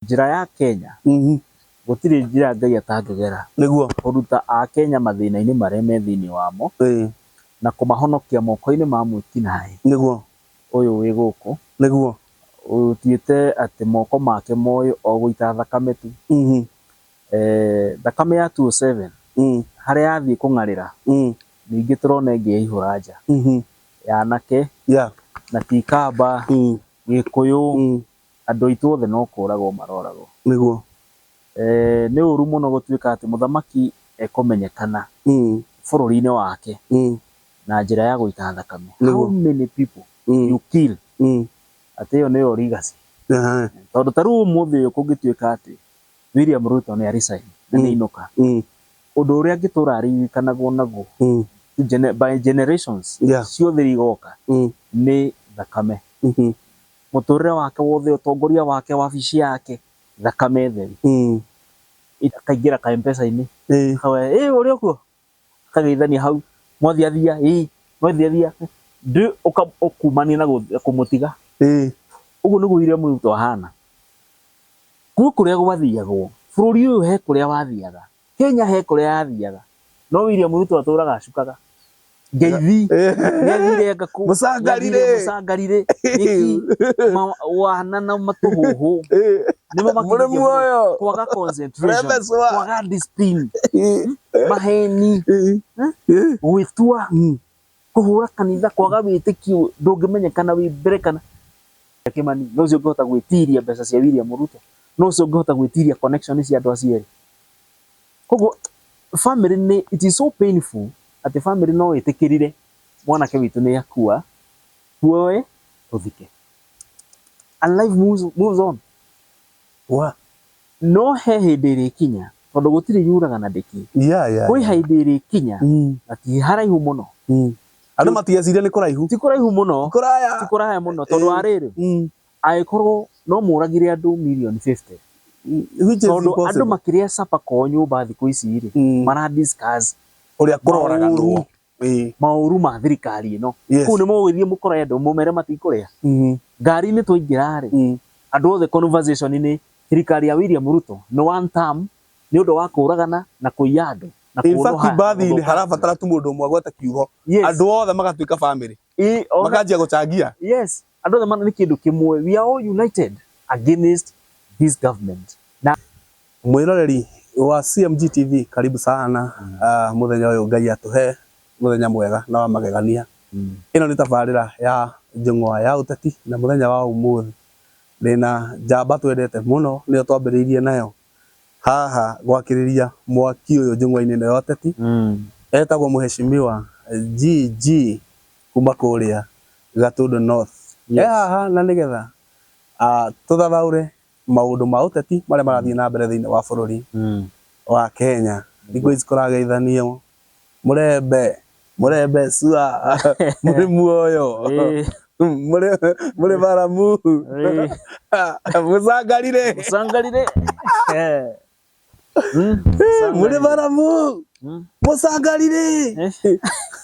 Njira ya Kenya gutiri njira Ngai atangigera niguo kuruta a Kenya mathina-ini maria me thiini wamo na kumahonokia moko-ini ma mwikinaĩ niguo uyu wi guku niguo utiite ati moko make moyo o guita thakame tu thakame ya 207 haria yathii kung'arira ningi turona ingiihura nja ya anake na ti Kamba Gikuyu andu aitu othe no kuragwo maroragwo niguo ni uru muno gutuika ati muthamaki ekumenyekana bururi-ini wake na njira ya guita thakame. How many people you kill ati yo niyo legacy tondu taru umuthi uyu kungituika ati William Ruto ni resign ni inuka undu uria angitura aririkanagwo naguo by generations ciothe igoka ni thakame muturire wake wothe utongoria wake wabici yake thakame theri akaingira ka M-Pesa-ini kawe uri okuo akageithania hau mwathiathia mwathiathia ndu ukumania na kumutiga uguo niguo William Ruto ahana kuria gwathiagwo bururi uyu he kuria wathiaga Kenya he kuria yathiaga no William Ruto aturaga acukaga ngeithi nethire ngaku musangarire niki wana na matuhuhu nimo makirio kwaga concentration kwaga discipline maheni witua kuhura kanitha kwaga witikio ndungimenyekana wi mbere kana Kimani no cio ngihota gwitiria mbeca cia William Ruto no cio ngihota gwitiria connection cia andu acieri koguo family ni it is so painful ati family no itikirire mwanake witu ni akua tuoe tuthike and life moves on no he hindi irikinya tondu gutiri yuraga na ndiki kwi hindi irikinya ati haraihu muno andu matieciria ni kuraihu ti kuraihu muno ti kuraya muno tondu ariri aikorwo no muragire andu million 50 tondu andu makiria sapa ko nyumba thiku ici ri mara discuss uria kuroraga ndu mauru ma thirikari ino ku ni mugithie mukora andu mumere matikuria ngari ni twaingira ri andu othe conversation ni thirikari ya William Ruto no one term ni undu wa kuragana na kuiya andu na kuoha bathi ni harabatara tu mundu umwe gwata kiugo andu othe magatuika family makanjia guchangia andu othe mana ni kindu kimwe we are all united against this government na mwiroreri wa CMG TV karibu sana muthenya uyu Ngai atuhe muthenya mwega na wa magegania ino ni tabarira ya njung'wa ya uteti na muthenya wa umuthi ndina njamba twendete muno niyo twambiriirie nayo haha gwakiriria mwaki uyu njung'wa-ini na uteti etagwo muheshimiwa GG kuma kuria Gatundu North haha na nigetha tuthathaure maundu ma uteti maria marathie na mbere thiini wa bururi wa Kenya thikũ ici kũrageithanio murembe sua muri muoyo muri baramu musangarire muri baramu musangarire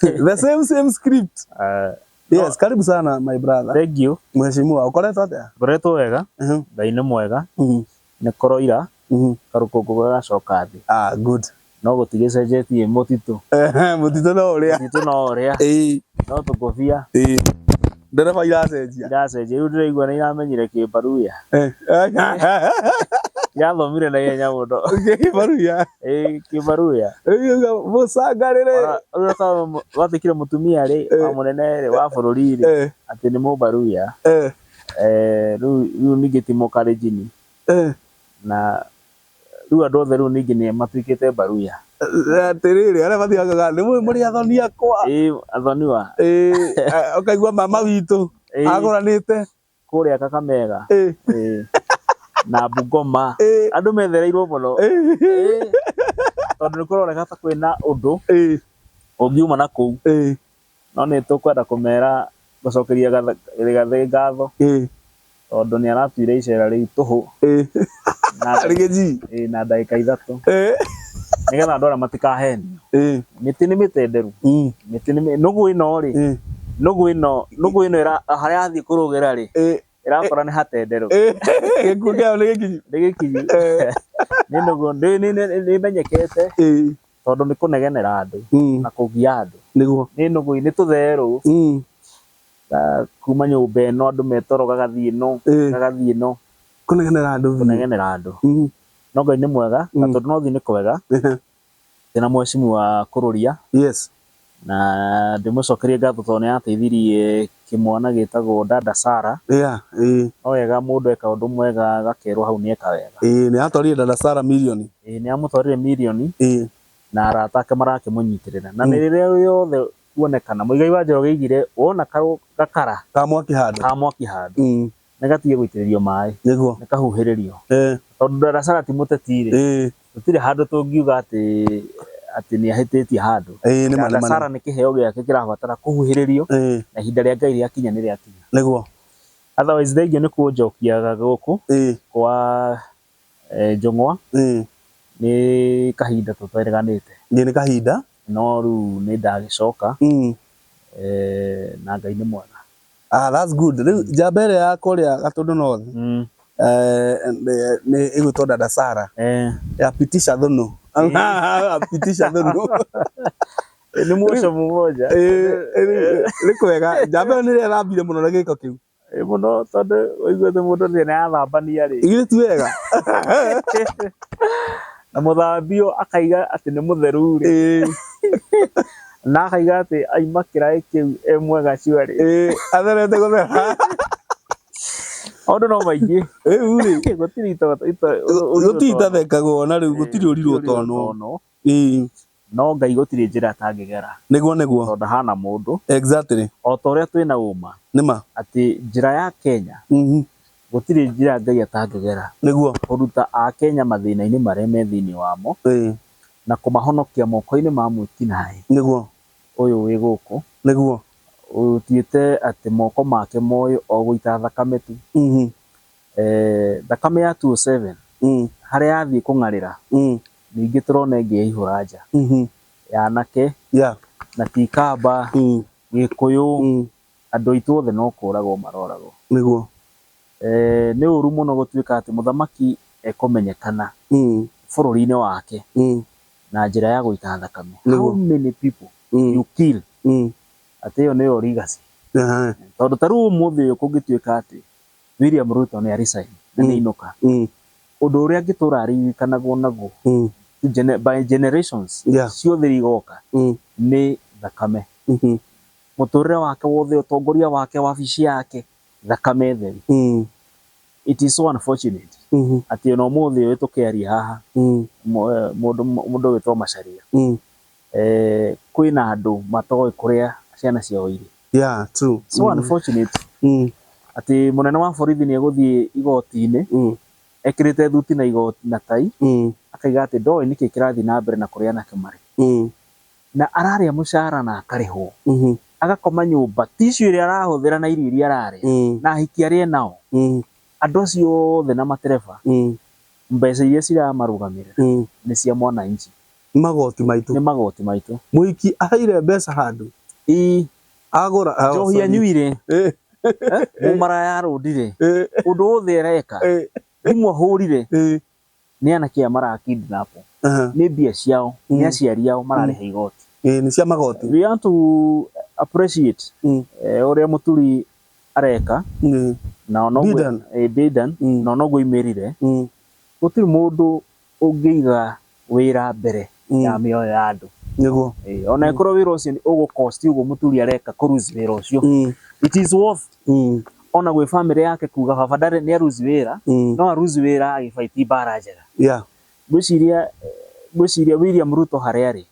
the same script yes karibu sana my brother thank you mheshimiwa ukoretwo atia ngoretwo wega Ngai ni mwega ni koroira karukungu gagacoka thi good no gutigicenjetie mutitu no uria no tukobia ndereba iracenjia riu ndiraigua ni iramenyire kibaruya yathomire na ihenya muno kibaruya musangarire wathikire mutumia ri wa munene ri wa bururi ri ati ni mubaruya riu ningi ti mukarejini na riu andu othe riu ningi ni matuikite baruya atiriri aria mathiagaga ni muri athoni akwa athoni wa ukaigua mama witu aguranite kuria Kakamega na Bungoma andu methereirwo muno tondu nikuroreka ta kwina undu ungiuma na kuu no ni tukwenda kumera gucokeria gathe ngatho tondu ni aratuire icera riu tuhu na ndagika 3 nigetha andu aria matikahenio miti ni mitenderu miti ni nugu ino ri nugu ino haria athie kurugira ri irakora ni hatendero gikuo kiao ni gikinyu ni gikinyu ni nugo ni menyekete tondu ni kunegenera andu na kugia andu niguo ni nugo ni tutheru kuma nyumba ino andu metoro gagathie no kunegenera andu no Ngai ni mwega na tondu no thi ni kwega tena mwecimu wa kururia yes na ndimucokerie ngatho tondu ni ateithirie kimwana gitagwo dada Sara no wega mundu eka undu mwega gakerwo hau ni eka wega ni atwarire dada Sara milioni ni amutwarire milioni na arata ake marakimunyitirira na ni riria yothe kuonekana Muigai wa Njoroge igire wona gakara kamwaki handu na gatige guitiririo mai niguo nikahuhiririo tondu dada Sara ti mutetire tutire handu tungiuga ati ni ahititie handu dada Sara ni kiheo giake kirabatara kuhuhiririo na ihinda ria Ngai riakinya ni riakinya niguo otherwise thengio ni kunjokia guku kwa Njung'wa ni kahinda tutariganite ni kahinda no riu ni ndagicoka na Ngai ni mwega that's good riu njamba ĩrĩa ya kũrĩa Gatundu North ni igwitwo dada Sara ya pitisha thuno ni mwoco mmoja ni kwega njamba ĩyo nĩ ĩrambire mũno na gĩko kĩu muno tondu waiguĩte mũndũ nĩ athambania rĩ igĩrĩ ti wega na mũthambio akaiga atĩ nĩ mũtheru rĩ na akaiga atĩ aima kĩraĩ kĩu mwega ciarĩ atherete gũthera maũndũ no maingĩ rĩu rĩ gũtirĩ itathekagwo na rĩu gũtirĩ ũrirwo tono no Ngai gũtirĩ njĩra atangĩgera niguo tondu hana mũndũ exactly o ta ũrĩa twĩna ũma nĩma atĩ njĩra ya Kenya gũtirĩ njĩra Ngai atangĩgera niguo kũruta Akenya mathĩna-inĩ marĩa me thĩinĩ wamo na kũmahonokia moko-inĩ ma mwĩkinaĩ niguo ũyũ wĩ gũkũ niguo ũtuĩte atĩ moko make moyo o gũita thakame tu thakame ya 207 harĩa yathiĩ kũng'arĩra ningĩ tũrona ĩngĩihũra nja ya anake na ti Kamba Gĩkũyũ andũ aitũ othe no kũragwo maroragwo niguo nĩ ũru mũno gũtuĩka atĩ mũthamaki ekũmenyekana bũrũri-inĩ wake na njĩra ya gũita thakame how many people you kill atĩ ĩyo nĩyo legacy tondu ta rĩu ũmũthĩ ũyũ kũngĩtuĩka atĩ William Ruto nĩ resign na nĩ ainũka ũndũ ũrĩa angĩtũra aririkanagwo naguo by generations ciothe igoka nĩ thakame mũtũrĩre wake wothe ũtongoria wake wabici yake thakame theri it is so unfortunate atĩ ona ũmũthĩ ũyũ tũkĩaria haha mũndũ wĩtwo Macharia kwĩna andũ matoĩ kũrĩa ciana ciao irĩ true so unfortunate atĩ mũnene wa borithi nĩ egũthiĩ igoti-inĩ ekĩrĩte thuti na igoti na tai akaiga atĩ ndoĩ nĩkĩ kĩrathiĩ na mbere na kũrĩa anake marĩ na ararĩa mũcara na akarĩhwo agakoma nyũmba ticio ĩrĩa arahũthĩra na irio iria ararĩa na ahiki arĩa nao andũ acio othe na matereba mbeca iria ciramarũgamĩrĩra nĩ cia mwananchi nĩ magoti maitũ mũhiki aheire mbeca handũ agũra njohi anyuire mũmaraya arũndire ũndũ wothe areka thimũ ahũrire nĩ anake aya marakidnap nĩ mbia ciao nĩ aciari ao mararĩha igoti nĩ cia magoti we want to appreciate ũrĩa mũturi areka na onoguo Bidan na onoguo imerire gũtirĩ mũndũ ũngĩiga wĩra mbere ya mĩoyo ya andũ niguo ona ĩkorwo wĩra ũcio ũgũcost ũguo mũturi areka kũruzi wĩra ũcio it is worth ona gwĩ family yake kuga baba ndarĩ nĩ aruzi wĩra no aruzi wĩra agĩbaiti mbara njega gwĩciria William Ruto harĩa arĩ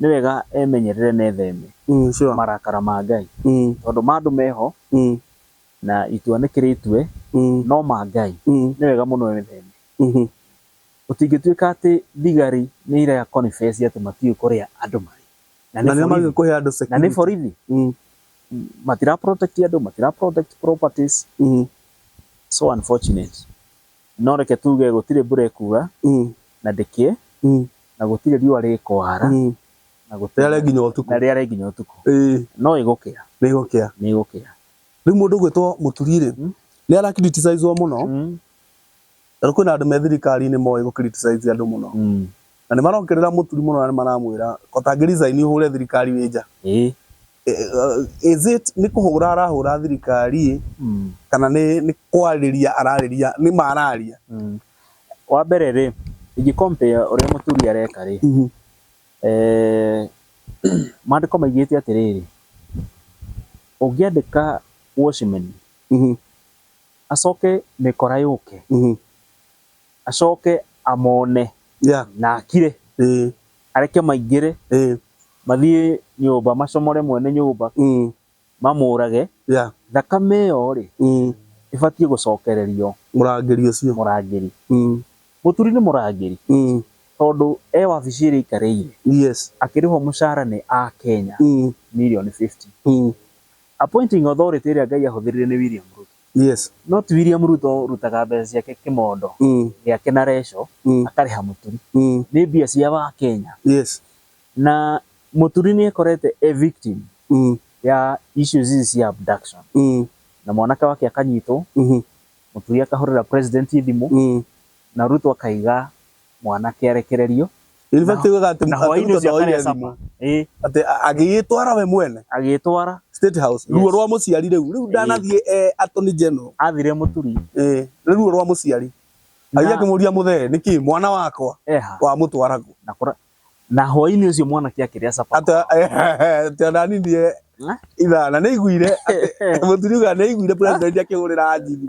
nĩ wega emenyerere na etheme marakara ma Ngai tondũ mandũ meho na itua nĩkĩrĩtue no ma Ngai nĩ wega mũno etheme gũtingĩtuĩka atĩ thigari nĩ ira confess atĩ matiũĩ kũrĩa andũ marĩ na nĩ borithi matira protect andũ matira protect properties so unfortunate no reke tuge gũtirĩ mbura ĩkuura na ndĩkĩe na gũtirĩ riũa rĩkwara na rĩare nginya ũtukũ no ĩgũkĩa rĩu mũndũ gwĩtwo mũturi rĩ ni ara criticize muno ariko na andu me thirikari-ini moe go criticize andu muno na ni marongerera muturi muno na ni maramwira kotangiriza ini hure thirikari wija is it ni kuhura arahura thirikari kana ni kwariria arariria ni mararia wa mbere ri ingicompare uria muturi areka ri mandiko maigite atiriri ungiandika watchman acoke mikora yuke acoke amone na akire areke maingire mathie nyumba macomore mwene nyumba mamurage thakame yo ri ibatie gucokererio murangiri ucio murangiri muturi ni murangiri tondu wabici ri ikareire akirihwo mucara ni a Kenya million 50 appointing authority ria Ngai ahuthirire ni William Ruto not William Ruto rutaga mbeca ciake kimondo giake na resho akariha muturi ni mbia cia wa Kenya na muturi ni ekorete a victim ya issues ici cia abduction na mwanake wake akanyitwo muturi akahurira president thimu na Ruto akaiga mwanake arekererio ati agitwara we mwene agitwara State House ruo rwa muciari riu ndanathie Attorney General athire muturi ruo rwa muciari agia kimuria muthe niki mwana wakwa wa mutwaragu na hwaini ucio mwanake akiria sapa ati nani ndie ithana ni iguire muturi uga ni iguire president akihurira ajini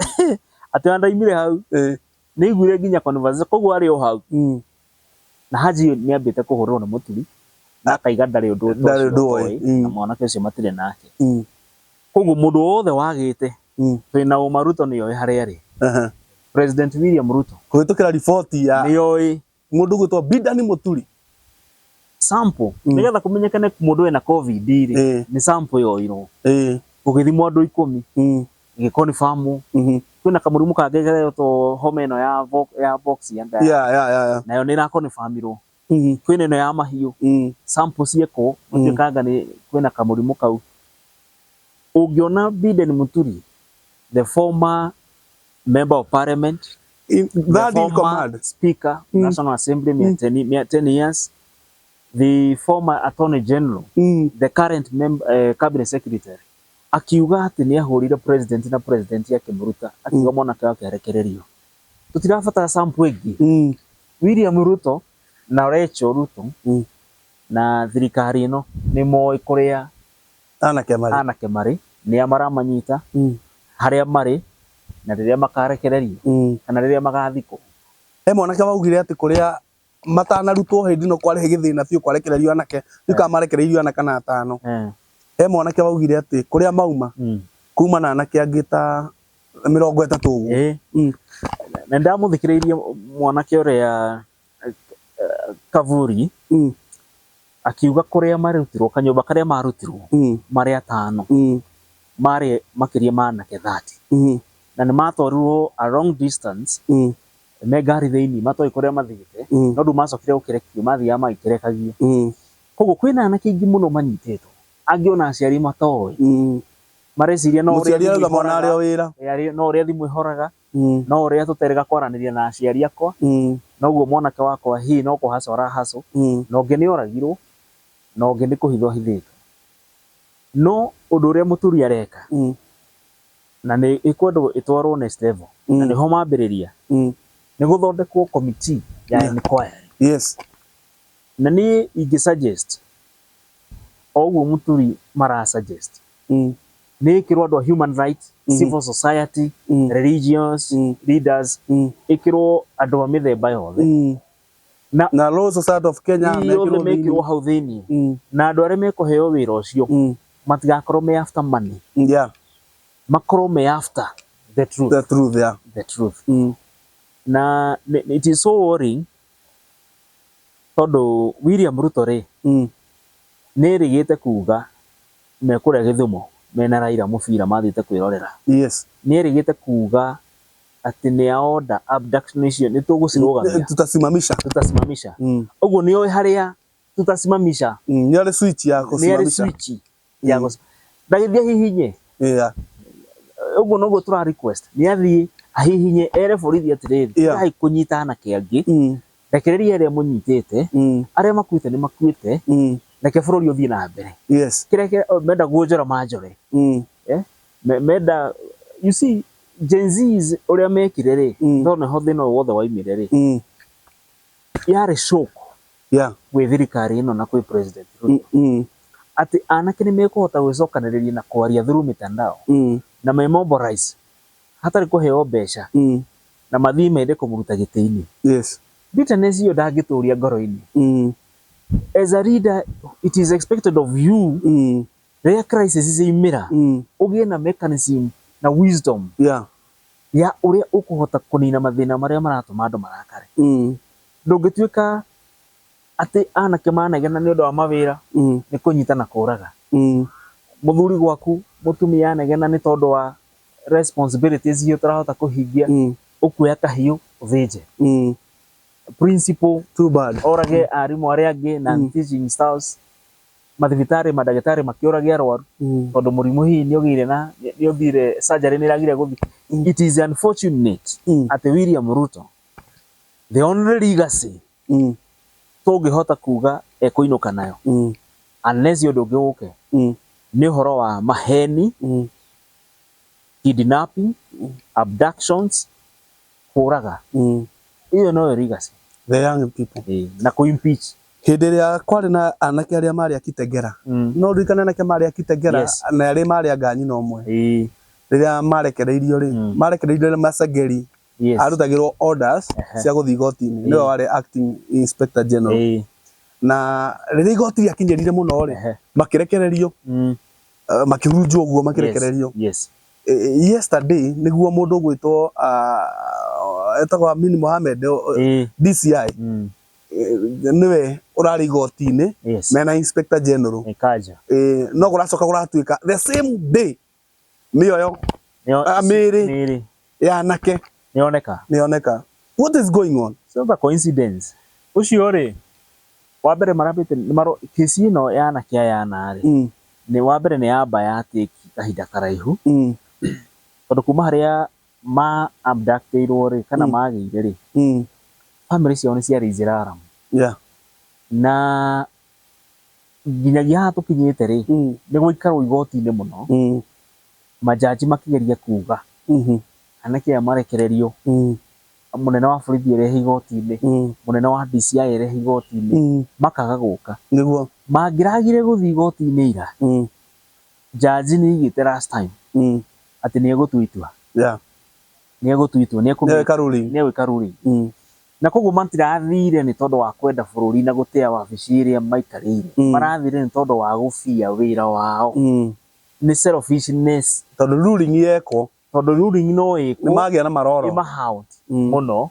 ati ndaimire hau ni iguire nginya conversation koguo ari o hau na haji ni ambite kuhurwo na muturi na kaiga ndari undu na mwanake ucio matire nake koguo mundu wothe wagite twina Ruto ni yoi hari ari President William Ruto kuhitukira report ya ni yoi mundu gutwa Bidani Muturi sample nigetha kumenyekane mundu wena covid ri ni sample yoiro ugithimwo andu 10 gikonfirm kwina kamurimu kangegere to homa ino ya box ya nayo ni ra confirmirwo kwina ino ya mahiu sample cieko mutikanga ni kwina kamurimu kau ungiona Biden Muturi the former member of parliament that in command speaker National Assembly 10 years the former Attorney General the current cabinet secretary akiuga ati ni ahurire president na president yake Muruta akiuga mwanake wake arekererio tutirabatara sample ingi William Ruto na Rachel Ruto na thirikari ino ni moi kuria anake mari ni amaramanyita haria mari na riria makarekererio kana riria magathiko mwanake waugire ati kuria matanarutwo hindi no kwari githina biu kwarekererio anake tuka marekererio anaka na atano mwanake waugire ati kuria mauma kuma na anake angita 30 uguo na ndamuthikiririe mwanake uria Kavuri akiuga kuria marutirwo kanyumba karia marutirwo mari atano mari makiria manake 30 na ni matwarirwo a long distance me ngari thiini matoi kuria mathite no ndu macokire gukirekio mathia magikirekagia koguo kwina anake ingi muno manyitetwo angiona aciari matoi mareciria no uria mwana ari o wira no uria thimu ihoraga no uria tuterega kwaraniria na aciari akwa no guo mwanake wakwa hi no kuhacora haco no ngi ni oragirwo no ngi ni kuhithwo hithitwo no undu uria Muturi areka na ni ikwendo itwarwo next level na ni ho mambiriria ni guthondekwo committee ya inquiry na ni ingi suggest oguo Muturi mara suggest ni ikirwo andu human rights civil society religious leaders ikirwo andu a mithemba yothe na Law Society of Kenya mekirwo hau thiini na andu aria mekuheo wira ucio matigakorwo me after money makorwo me after the truth na it is so worrying tondu William Ruto ri ni rigite kuga mekuria Githumo mena Raila mubira mathite kwirorera ni rigite kuga ati ni order abduction icio ni tugucirugamia tutasimamisha uguo ni oi haria tutasimamisha ni ari switch ya kusimamisha ndagithia hihinye uguo noguo tura request ni athii ahihinye ere borithi atiriri ai kunyita na kiangi rekereria ere munyitite aria makuite ni makuite reke bururi uthie na mbere kireke menda guonjora manjore menda you see Gen Z's uria mekire ri ndone ho thina wothe waimire ri yare shock we thirikari ino na kwi president ati anake ni mekuhota gwicokaniriria na kwaria through mitandao na me mobilize hatari kuheo mbeca na mathii mende kumuruta gitiini bitterness iyo ndangituria ngoro-ini as a leader it is expected of you rĩrĩa crisis imira ugie na mechanism na wisdom ya uria ukuhota kunina mathina maria maratuma andu marakare ndungituika ati anake manegena ni undu wa mawira ni kunyita na kuraga muthuri gwaku mutumia anegena ni tondu wa responsibilities hiyo turahota kuhingia ukuya kahiu uthinje principal too bad orage arimu aria angi na teaching staffs mathibitari madagitari makiuragia arwaru tondu murimu hii ni ugire na ni uthire surgery ni ragire guthi it is unfortunate ati William Ruto the only legacy tungihota kuga ekuinuka nayo unless yo ndungiuke ni uhoro wa maheni kidnapping abductions kuraga iyo no legacy the young people na ku impeach hindi ria kwari na anake aria mari Kitengera no ririkana anake mari Kitengera na aria mari Ang'anyi no mwe riria marekereirio ri Macageri arutagirwo orders cia guthi igoti-ini niwe wari acting inspector general na riria igoti riakinyirire muno ri makirekererio makirunjwo uguo makirekererio yesterday niguo mundu gwitwo etagwo Amin Mohamed DCI niwe urari igoti-ini mena inspector general no guracoka guratuika the same day niyo Mary ya nake nioneka what is going on so the coincidence ucio ri wa mbere marabite kesi ino ya nake ya nari ni wa mbere ni amba ya tiki kahinda karaihu tondu kuma haria ma abductirwo ri kana magire ri family ciao ni ciari ziraram na nginyagia haha tukinyite ri ni guikarwo igoti-ini muno majaji makigeria kuga anake aya marekererio munene wa borithi erehe igoti-ini munene wa DCI erehe igoti-ini makaga guka niguo mangiragire guthi igoti-ini ira jaji ni igite last time ati ni egutuitua ni egutuitua ni ewika ruling na koguo matirathire ni tondu wa kwenda bururi na gutea wabici iria maikarire marathire ni tondu wa gubia wira wao ni selfishness tondu ruling yeko no iko ni magia na maroro ima hound muno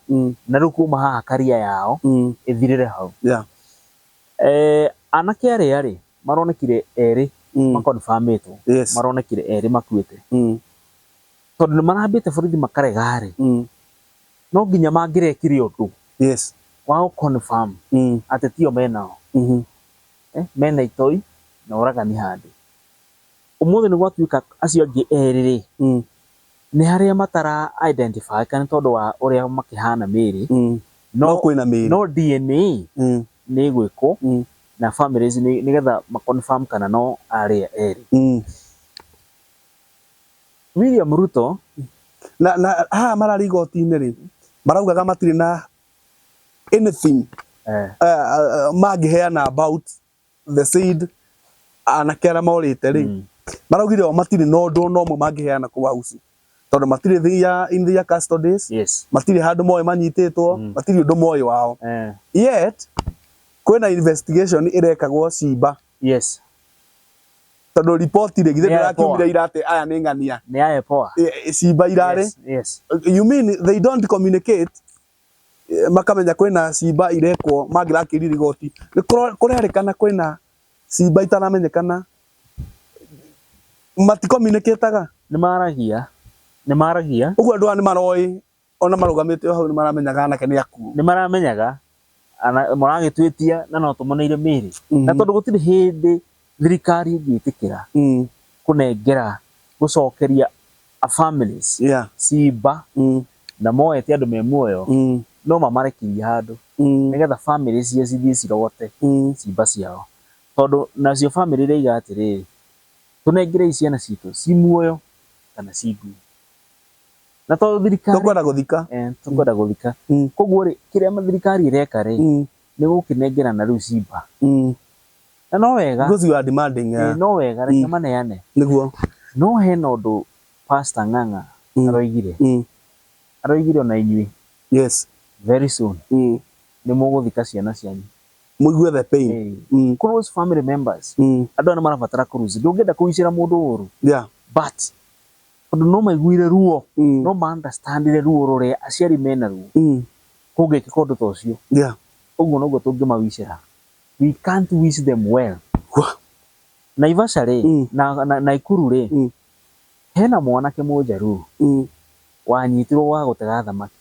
na rukuma haha career yao ithirire hau anake ari maronekire eri makonfirmĩtwo maronekire eri makuite tondu marambite borithi makaregari no nginya mangirekire undu wa confirm ati tio menao mena itoi na uragani handi umuthi ni gwatuika acio angi eri ni haria matara identify kana tondu wa uria makihana Mary no kwina Mary no DNA ni gwiko na families ni getha ma confirm kana no aria eri William Ruto na marari igoti-ini ri maraugaga matiri na anything magiheana about the said anake aria morite ri maraugire o matiri no ndu no mo magiheana ku house tondu matiri in their custodies matiri handu moyo manyititwo matiri undu moyo wao yet kwena investigation irekagwo Ciba tondu report ire githe ndirakiumire irate aya ni ng'ania ni aya poa Ciba irare you mean they don't communicate makamenya kwena Ciba irekwo mangirakirira igoti ni kurerikana kwena Ciba itanamenyekana mati communicate-aga ni maragia uguo andu ni maroi ona marugamite hau ni maramenyaga anake ni aku ni maramenyaga ana maragitwitia na no tumoneire Mary na tondu gutiri hindi thirikari ngitikira kunengera gucokeria families Simba na moete andu me muoyo no mamarekirie handu nigetha families cia cithie cirogote Simba ciao tondu nacio family iria igatiri tunengire ciana citu ci muoyo kana cingui na to thirikari tukwenda guthika koguo ri kiria thirikari ireka ri ni gukinengerana riu Simba na no wega because you are demanding no wega reke maneane niguo no hena undu Pastor Ng'ang'a aroigire ona inyui very soon ni muguthika ciana cianyu muigue the pain close family members andu ana marabatara kuruzi ndungenda kuicira mundu uru but undu no maiguire ruo no ma understandire ruo ruria aciari mena ruo kungikika undu ta ucio uguo noguo tungimawicira we can't wish them well Naivasha ri na Naikuru ri hena mwanake mujaru wanyitirwo wa gutega thamaki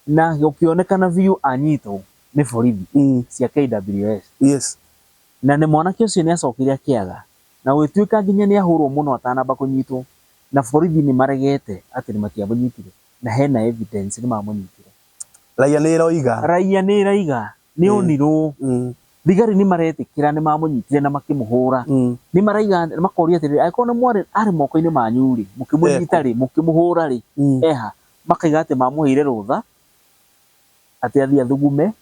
na gukionekana view anyitwo ni borithi cia KWS na ni mwanake ucio ni acokire akiaga na gwituika nginya ni ahurwo muno atanamba kunyitwo na borithi ni maregete ati ni matiamunyitire na hena evidence ni mamunyitire raia ni iraiga ni onirwo thigari ni maretikira ni mamunyitire na makimuhura ni maraiga makoria atiri aiko ni mwari ari moko-ini manyu ri mukimunyita ri mukimuhura ri eha makaiga ati mamuheire rutha ati athie athugume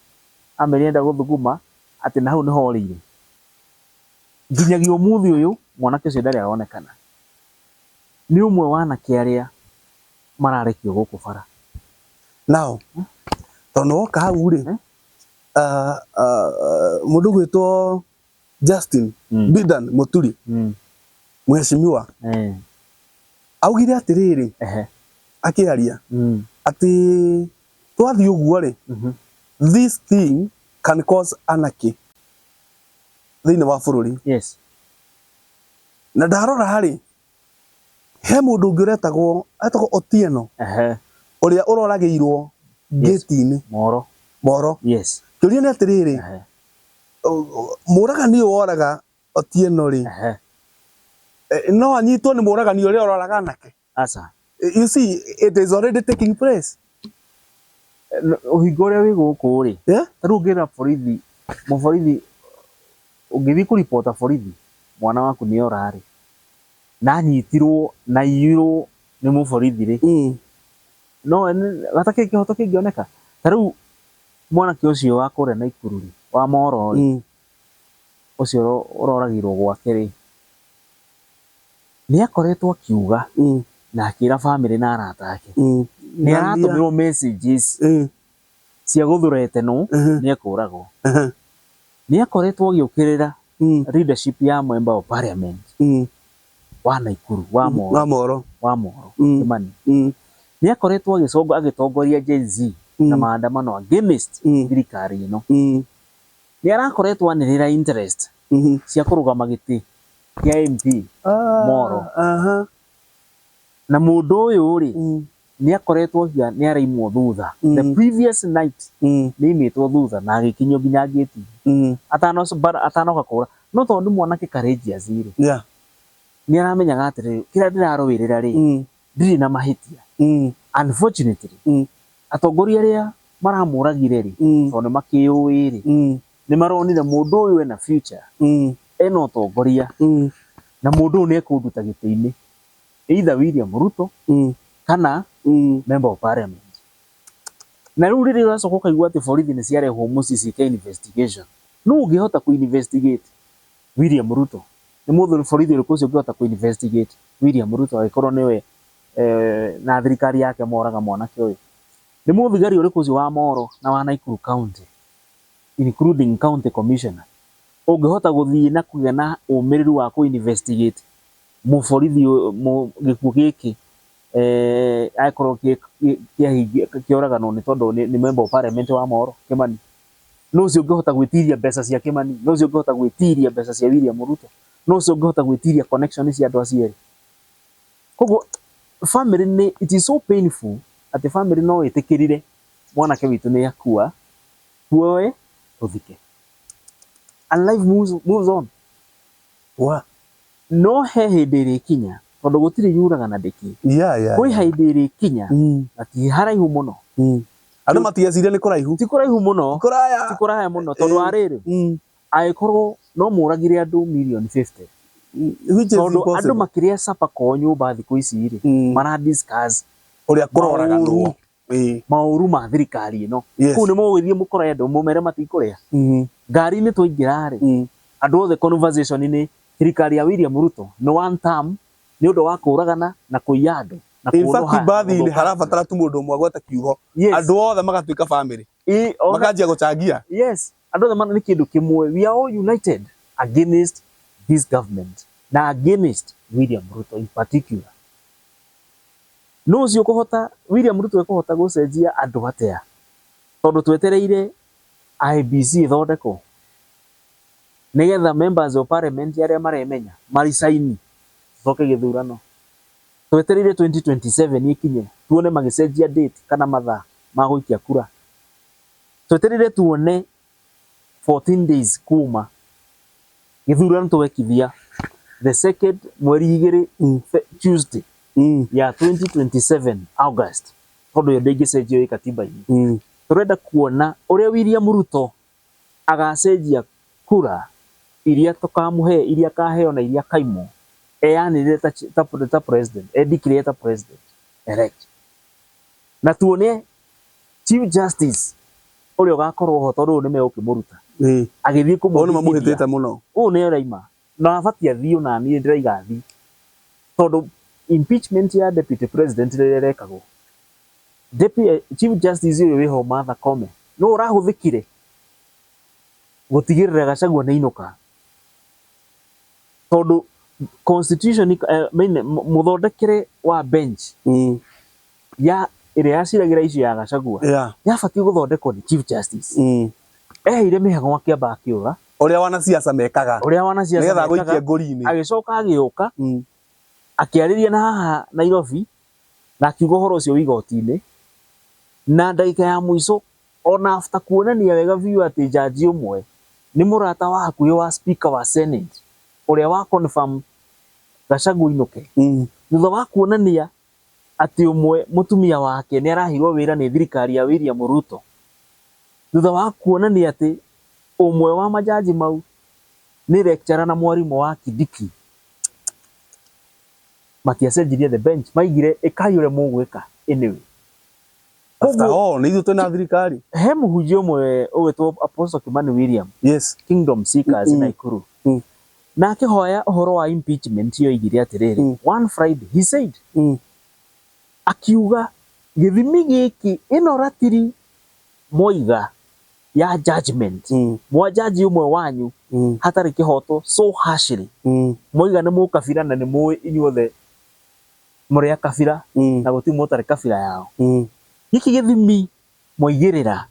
amerienda guthuguma ati na hau ni horire nginyagia umuthi uyu mwanake ucio ndari aronekana ni umwe wa anake aria mararekio guku bara now tondu woka hau ri mundu gwitwo Justin Bidan Muturi mheshimiwa augire atiriri akiaria ati twathi uguo ri this thing can cause anarchy thiini wa bururi na ndarora hari he mundu ungi uretagwo Otieno uria uroragiirwo gate-ini Moro kiuria ni atiriri muragani woraga Otieno ri no anyitwo ni muragani uria uroraga anake you see it is already taking place uhingo uria wi guku ri taru ngira borithi ungithi kuripota borithi mwana waku ni orari na anyitirwo na iyirwo ni muborithi ri no gatake kihoto kingioneka taru mwanake ucio wa kuria Naikuru ri wa Moro ri ucio uroragirwo gwake ri ni akoretwo akiuga na akira family na arata ake ni aratumirwo messages cia guthurete no ni akuragwo ni akoretwo agiukirira leadership ya member of parliament wa Naikuru wa Moro Kimani ni akoretwo agitongoria Gen Z na maandamano against thirikari ino ni arakoretwo anirira interest cia kurugama giti kia MP Moro na mundu uyu ri ni akoretwo ni araimwo thutha the previous night ni imitwo thutha na agikinyo nginya gate atanoka kura no tondu mwanake courageous ri ni aramenyaga atiri kira ndirarowirira ri ndiri na mahitia unfortunately atongoria aria maramuragire ri tondu makiui ri ni maronire mundu uyu ena future ena utongoria na mundu uyu ni ekunduta giti-ini either William Ruto kana member of parliament na riu riri uracoka ukaigua ati borithi ni ciarehwo muci ciike investigation no ungihota ku investigate William Ruto ni muthu borithi uriku ucio ungihota ku investigate William Ruto aikorwo niwe na thirikari yake moraga mwanake uyu ni muthigari uriku ucio wa Moro na wa Naikuru county including county commissioner ungihota guthii na kugia na umiriru wa ku investigate muborithi gikuo giki aikorwo kioragano ni tondu ni member of parliament wa Moro Kimani no cio ungihota gwitiria mbeca cia Kimani no cio ungihota gwitiria mbeca cia William Ruto no cio ungihota gwitiria connection cia andu acieri koguo family ni it is so painful ati family no itikirire mwanake witu ni akua tuoe tuthike and life moves on no he hindi ri kinya tondu gutiri yuraga na ndiki kwi haindi iri kinya ati haraihu muno andu matieciria ni kuraihu ti kuraihu muno ti kuraya muno tondu ariri aikorwo no muragire andu million 50 tondu andu makiria sapa ko nyumba thiku ici ri mara discuss uria kuroraga no mauru ma thirikari ino ku ni mugithie mukora andu mumere matikuria ngari ni twaingira ri andu othe conversation ni thirikari ya William Ruto no one term ni undu wa kuragana na kuiya andu na in fact bathi ni harabatara tu mundu umwe gweta kiugo andu othe magatuika family makanjia guchangia andu othe ni kindu kimwe we are all united against this government na against William Ruto in particular no cio kuhota William Ruto ekuhota gucenjia andu batea tondu twetereire IBC thondeko nigetha members of parliament aria maremenya marisaini thoke githurano twetereire 2027 ikinye tuone magicenjia date kana mathaa ma guikia kura twetereire tuone 14 days kuma githurano tuwekithia the second mweri 2 Tuesday ya 2027 August tondu yo ndingicenjio ikatiba-ini turenda kuona uria William Ruto agacenjia kura iria tukamuhe iria kaheo na iria kaimo eyanire ta president declare ta president elect na tuone Chief Justice uria gakorwo ho tondu ni megukimuruta agithii kumwona mamuhitite muno ni raima na abati athio na ni ndiraiga athi tondu impeachment ya deputy president rekagwo deputy Chief Justice uyu wiho Martha Koome no urahuthikire gutigirira Gachagua ni inuka tondu constitution muthondekere wa bench ya iria yaciragira icio ya Gachagua yabati guthondekwo ni Chief Justice eheire mihango akiamba akiuga uria wana siasa mekaga nigetha guikia nguri-ini agicoka agiuka akiariria na haha Nairobi na akiuga horo ucio igoti-ini na ndagika ya mwico ona after kuonania wega view ati jaji umwe ni murata wa hakuhi wa speaker wa Senate uria wa confirm Gachagua inuke thutha wa kuonania ati umwe mutumia wake ni arahirwo wira ni thirikari ya William Ruto thutha wa kuonania ati umwe wa majaji mau ni lecturer na mwarimu wa Kidiki matiacenjirie the bench maigire ikayure mugwika anyway after all ni ithu twina thirikari he muhunjia umwe ugwitwo Apostle Kimani William Kingdom Seekers na Ikuru na akihoya uhoro wa impeachment yo igire atiriri one Friday he said akiuga githimi giki ino ratiri moiga ya judgment mwa jaji umwe wanyu hatari kihoto so harshly moiga ni mukabira na ni mui inyuothe muria kabira na guti mutare kabira yao giki githimi moigirira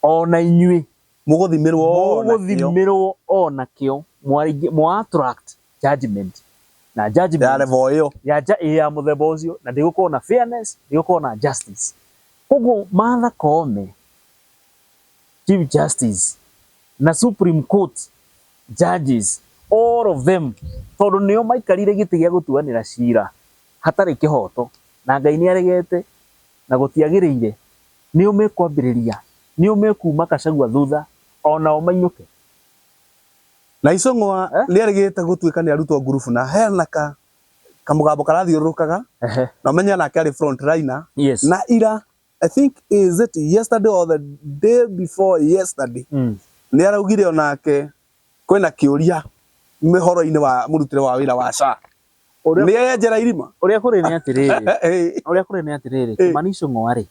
ona inyui muguthimirwo ona kio mwa attract judgment na judgment ya level iyo ya muthemba ucio na ndigukorwo na fairness ndigukorwo na justice koguo Martha Koome Chief Justice na Supreme Court judges all of them tondu nio maikarire giti gia gutuanira cira hatari kihoto na Ngai ni aregete na gutiagiriire nio mekwambiriria nio mekuma Gachagua thutha ona o mainuke na Icũng'wa ni aregete gutuika ni arutwo group na hena kamugambo karathiurukaga na menya nake ari front liner na ira I think is it yesterday or the day before yesterday ni araugire onake kwina kiuria mihoro-ini wa murutire wa wira wa SHA ni yenjera irima uria kuri ni atiriri Kimani Icũng'wa ri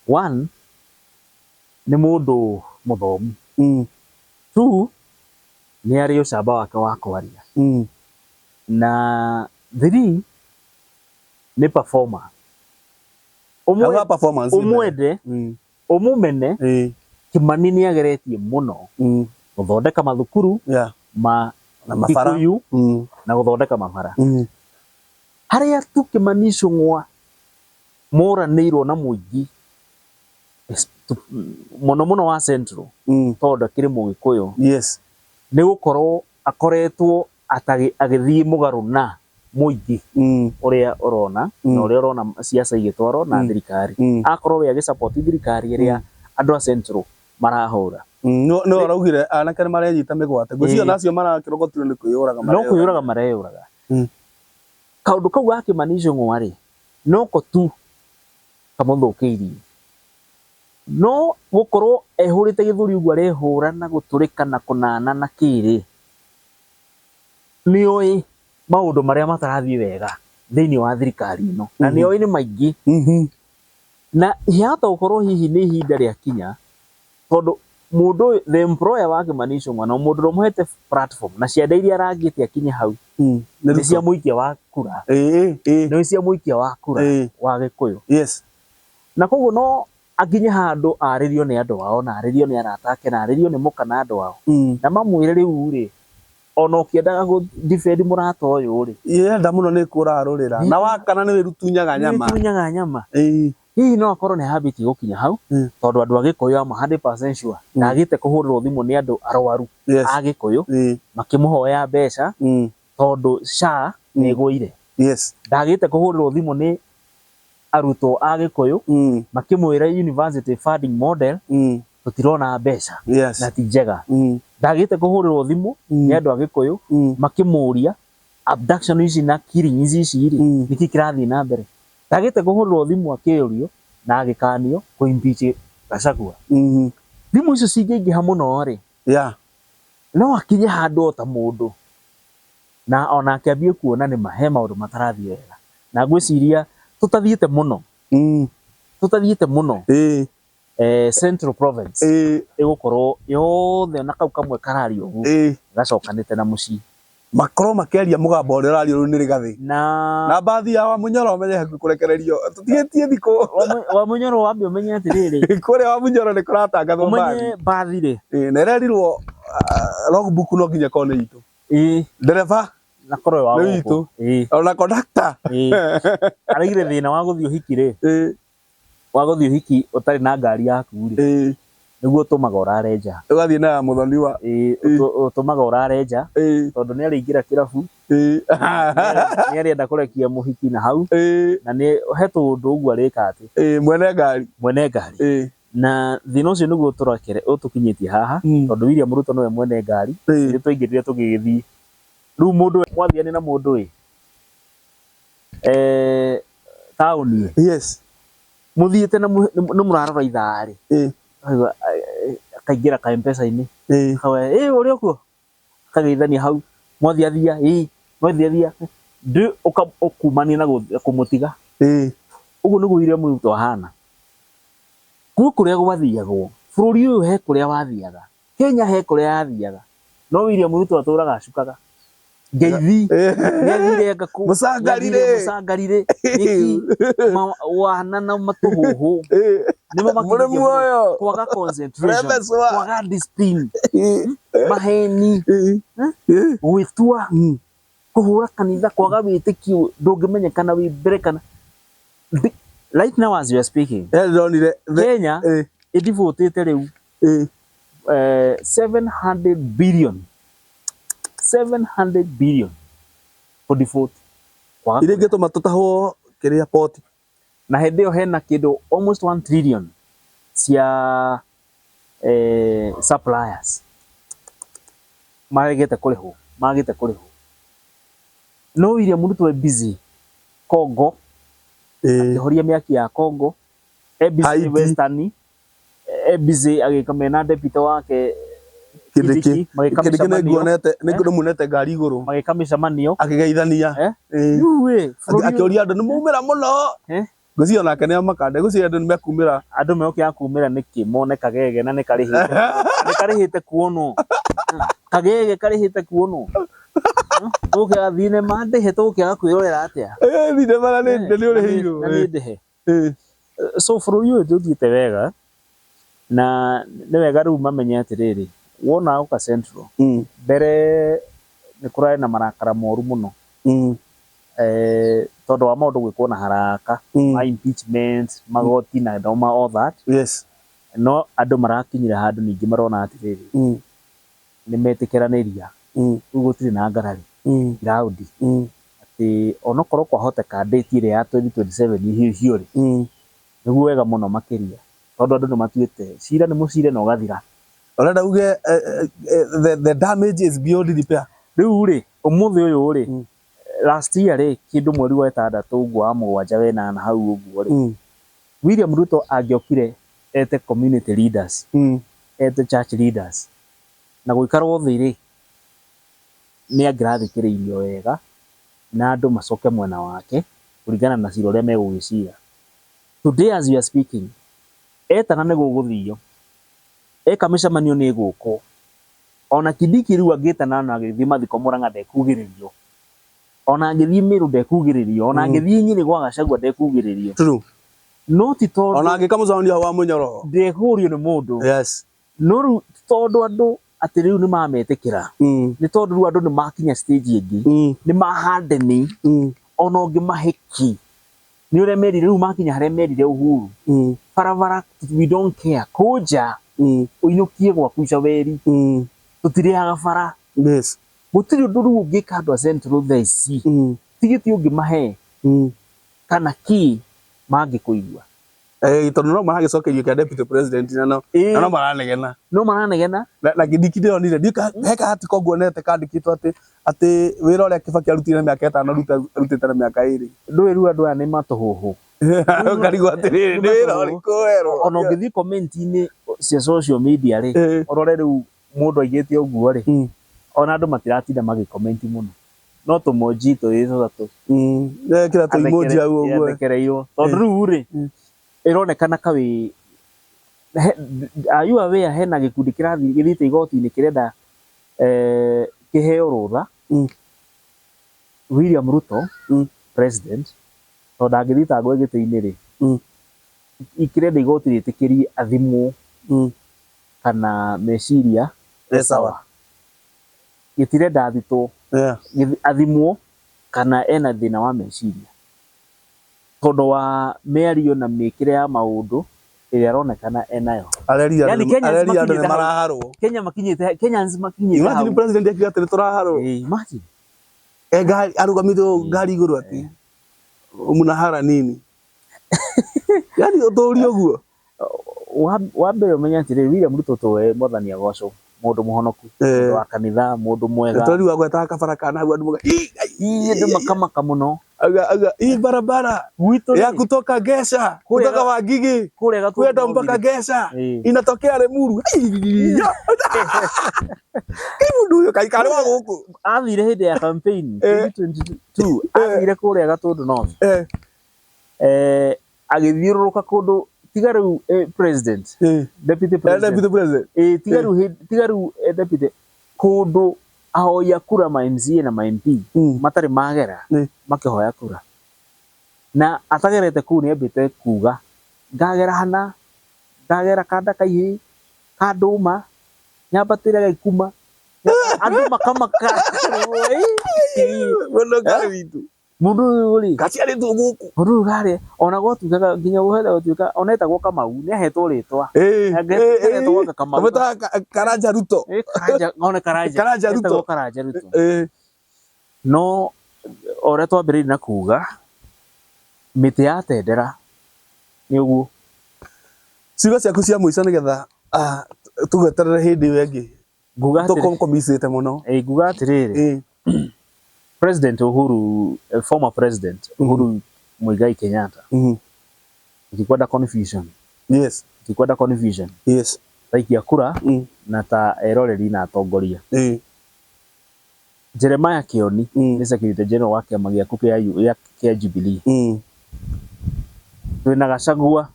one ni mundu muthomu two ni ari ucamba wake wa kwaria na three ni performer umwende umumene Kimani ni ageretie muno guthondeka mathukuru ma Gikuyu na guthondeka mabara haria tu Kimani Icũng'wa moranirwo na muingi muno wa Central tondu akiri Mugikuyu ni gukorwo akoretwo agithii mugaru na muingi uria urona na uria urona siasa igitwaro na thirikari akorwo we agisupport thirikari iria andu a Central marahura no araugire anake marenyita migwate gucio nacio marakirogotiro ni kwiyuraga no kwiyuraga mareyuraga kaundu kau ga Kimani Ichung'wa ri noko tu kamuthukiirie no gukorwo ehurite githuri uguo arehura na guturika na kunana na kiri nioi maundu maria matarathii wega thiini wa thirikari ino na nioi ni maingi na ihata gukorwo hihi ni ihinda ria kinya tondu mundu the employer wa Kimani Ichung'wa no mundu romuhete platform na cianda iria arangite akinya hau ni cia muikia wa kura ni cia muikia wa kura wa Gikuyu yes na koguo no akinye handu aririo ni andu ao na aririo ni arata ake na aririo ni mukana andu ao na mamwire riu ri ona ukiendaga gu defend murata uyu ri yenda muno ni kurarurira na wakana ni wirutunyaga nyama hihi no akorwo ni habit gukinya hau tondu andu a Gikuyu ama 100% sure na agite kuhurirwo thimu ni andu arwaru a Gikuyu makimuhoya mbeca tondu SHA ni igwire yes ndagite kuhurirwo thimu ni arutwo a Gikuyu makimwira university funding model tutirona mbeca na ti njega ndagite kuhurirwo thimu ni andu a Gikuyu makimuria abduction ici na killings ici ri niki kirathii na mbere ndagite kuhurirwo thimu akiurio na agikanio ku impeach Gachagua thimu icio cingiingiha muno ri no akinye handu ta mundu na ona akiambie kuona ni mahe maundu matarathii wega na gwiciria tutathiite muno Central Province igukorwo yothe na kau kamwe karario uguo gacokanite na mucii makoro makeria mugambo uri rario ni Rigathi na bathi ya Wamunyoro menye haku kurekererio tutietie thiko Wamunyoro wambe umenye atiriri kure Wamunyoro ni kuratangathwo umenye bathi ri na ererirwo logbook no nginya kone itu dereva na koro wa itu ona conductor arigire thina wa guthio hiki ri wa guthio hiki utari na ngari yaku ri niguo tumaga urarenja ugathie na muthoni wa tumaga urarenja tondu ni ariingira kirabu ni arienda kurekia muhiki na hau na ni hetu undu uguo arika ati mwene ngari na thina ucio niguo turakere utukinyitie haha tondu William Ruto nowe mwene ngari ni twaingirire tugithii riu mundu mwathiani na mundu tauni yes muthiite na ni murarora ithari akaingira ka M-Pesa ini kawe uri kuo akageithania hau mwathiathia mwathiathia ndu ukumania na kumutiga uguo niguo William Ruto ahana kuria gwathiagwo bururi uyu he kuria wathiaga Kenya he kuria yathiaga no William Ruto aturaga acukaga ngeithi nyathire ngaku musangarire niki wana na matuhuhu nimo makimuoyo kwaga concentration kwaga discipline maheni witua kuhura kanitha kwaga witikio ndungimenyekana wi mbere kana right now as you are speaking Kenya idivotete riu 700 billion for default ile geto matutahwo kiria port na hendio hena kindu almost 1 trillion cia suppliers magite kuriho no William Ruto we busy Congo akihoria miaki ya Congo busy Western busy agikamena deputy wake kidiki nguonete ningu munete ngari iguru magikamicamanio akigeithania akioria andu ni mumira muno gucio nake ni makande gucio andu ni mekumira andu meokia kumira niki mone kagege na ni karihite kuono kagege karihite kuono ukia thine mande hetukia kwirorera atia thine mara ni urihiirwo ni ndehe so for you tuthiite wega na ni wega riu mamenye atiriri wona uka Central mbere ni kurai na marakara moru muno tondu wa maundu gwikwo na haraka ma impeachment magoti na ndoma all that yes no andu marakinyira handu ningi marona atiriri ni metikeraniria gutiri na ngarari iraudi ati onokorwo kwahoteka date ile ya 2027 hiyo ri niguo wega muno makiria tondu andu nimatuite cira ni mucire na ugathira orenda uge the damage is beyond repair riu ri umuthi uyu ri last year ri kindu mweri wa 6 uguo wa 7 wena na hau uguo ri William Ruto agiokire ete community leaders ete church leaders na guikarwo thi ri ni angirathikiririo wega na andu macoke mwena wake kuringana na cira uria megugicira. Today as we are speaking etana ni guguthio mĩcemanio ni guko ona Kindiki riu angitana na agithii mathiko Murang'a ndekugiririo ona angithii Meru ndekugiririo ona angithii Nyeri gwa Gachagua ndekugiririo true no ti tondu ona angikamuconia wa Munyoro ndekurio ni mundu yes no riu tondu andu ati riu ni mametikira ni tondu riu andu ni makinya stage ingi ni mahadeni ona ungi mahiki ni ure merire riu makinya hare merire Uhuru barabara we don't care koja uinukie gwa kuica weri tutiriaga bara yes gutiri undu riu ungika andu a Central thaa ici tigiti ungi mahe kana ki mangikuigua tondu no maragicokerio kia deputy president na no maranegena na Kindiki ndionire heka hati konguonete kandikitwo ati wira uria Kibaki arutire miaka 5 rutite na miaka 2 ndui riu andu aya ni matuhuhu ngarigwo atiriri ni wira uriku werwo ona ungithi comment-ini cia social media ri orore riu mundu aigite uguo ri ona andu matiratinda magicomment muno no tumoji tuicoca tu kira tu emoji au uguo yekereirwo tondu riu ri ironekana kawi ayu aware hena gikundi kirathi githite igoti-ini kirenda kiheo rutha William Ruto president tondu angithitangwo giti-ini ri ikirenda igoti ritikirie athimwo kana meciria sawa gitirenda athitwo athimwo kana ena thina wa meciria tondu wa miario na mikire ya maundu iria aronekana enayo areria andu ni maraharwo Kenya nzima kinyite imagine president akiga ati turaharwo imagine gari arugamitwo ngari iguru ati umunahara nini yani uthuri uguo wa mbere umenya atiri William Ruto towe Mwathani agocwo mundu muhonoku mundu wa kanitha mundu mwega tori wa gweta kabara kana andu muga andu makamaka muno aga hii barabara ya kutoka Gesha kutoka Wangigi kwenda mpaka Gesha inatokea Lemuru mundu uyo kaikare wa guku athire hindi ya campaign 2022 athire kuria Gatundu North agithiururuka kundu tiga riu president deputy president tiga riu deputy kundu ahoya kura ma MCA na ma MP matari magera makihoya kura na atagerete ku ni ambite kuga ngagera hana ngagera kanda kaihi kanduma nyambatire gaikuma andu makamaka wono kare vitu mundu uri gaciari tu guku mundu gari ona gotukaga nginya guhera gutuka oneta gwo Kamau ni ahetwo ritwa ahetwo Kamau ameta Karanja Ruto Karanja Ruto no ore twambiririe na kuga miti ya tendera ni uguo ciugo ciaku cia muico nigetha tugeterere hindi wengi nguga tukomkomicite muno nguga atiriri President Uhuru, former President Uhuru Muigai Kenyatta. Ikikwenda confusion. Yes. Ikikwenda confusion. Yes. Taikia kura na ta eroreri na atongoria. Jeremiah Kioni ni Secretary General wa kiama giaku kia Jubilee. Twina Gachagua.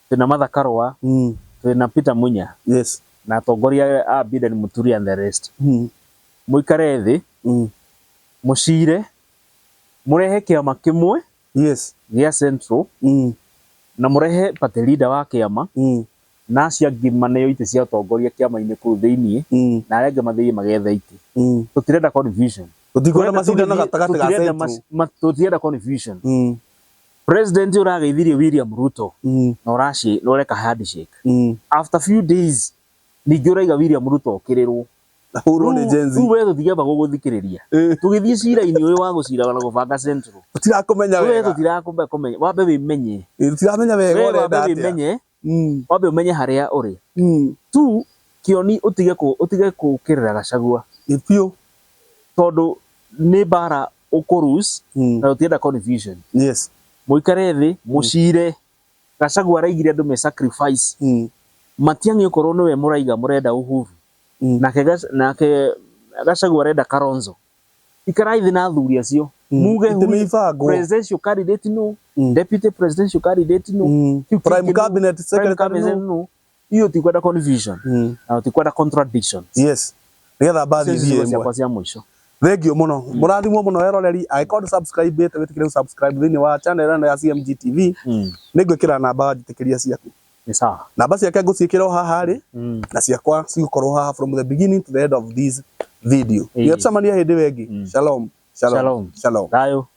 Twina Martha Karua. Twina Peter Munya. Yes. Na atongoria a Biden Muturi and the rest. Muikare thi mucire murehe kiama kimwe yes gia Central na murehe party leader wa kiama na cia ngimane ite cia utongoria kiama-ini kuu thiini na arenge mathii magetha iti tutirenda confusion tutikwenda macindano gatagati ga Central tutirenda confusion president urageithirie William Ruto na ureka handshake after few days ningi uraiga William Ruto kirirwo na huru ni jenzi tu wewe tutigeba guguthikiriria tugithie cira-ini uyu wa gucira na gubanga central tutirakumenya wega wewe tutirakumenya wambe wimenye tutiramenya wega urenda atia wimenye wambe umenye haria uri tu kioni utige kukirira Gachagua ipio tondu ni bara ukurus na utienda confusion yes muikare thi mucire Gachagua araigire andu me sacrifice Matiang'i ukorwo niwe muraiga murenda Uhuru nake Gachagua arenda Kalonzo ikarai thi na athuri acio muge presidential candidate no deputy presidential candidate no prime cabinet secretary no hiyo tikwenda confusion na tikwenda contradiction yes nigetha bathi thie kwa cia mwisho thengio muno murathimwo muno eroreri aikod subscribe ite witikire subscribe thini wa channel eno ya CMG TV ningwikira namba njitikiria ciaku ni sawa namba ciake nguciikira haha ri na ciakwa cigukorwo haha from the beginning to the end of this video. Yatsamania hindi wengi. Shalom. Shalom. Shalom. Dayo.